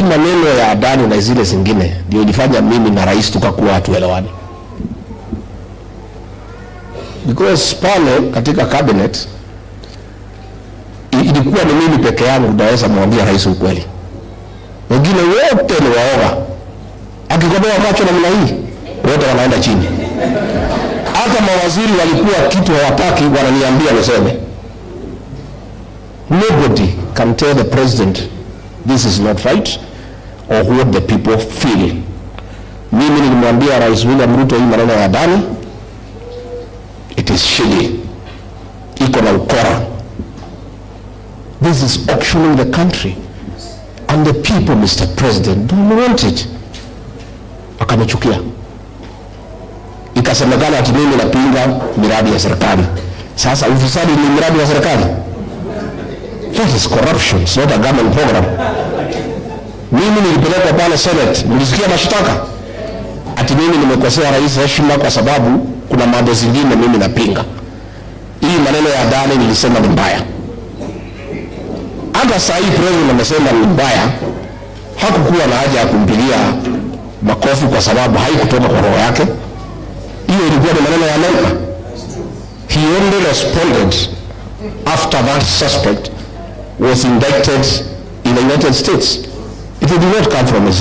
maneno ya Adani na zile zingine ndio ilifanya mimi na rais tukakuwa hatuelewani, because pale katika cabinet ilikuwa ni mimi peke yangu naweza mwambia rais ukweli, wengine wote ni waoga. Akikodoa macho namna hii wote wanaenda chini. Hata mawaziri walikuwa kitu hawataki, wananiambia niseme. Nobody can tell the president this is not right or what the people feel. Mimi nilimwambia Rais William Ruto hii maneno ya Adani, it is shady, iko na ukora. This is auctioning the country and the people, Mr. President, don't want it. Akanichukia. Ikasemekana ati mimi napinga miradi ya serikali. Sasa ufisadi ni miradi ya serikali? That is corruption, it's not a government program. Mimi nilipelekwa pale Senate, nilisikia mashtaka ati mimi nimekosea rais heshima kwa sababu kuna mambo zingine mimi napinga. Hii maneno ya Adani nilisema ni mbaya. Hata saa hii president amesema ni mbaya, hakukuwa na haja ya kumpigia makofi kwa sababu haikutoka kwa roho yake. Hiyo ilikuwa ni maneno ya Amerika. He only responded after that suspect was indicted in the United States. It did not come from his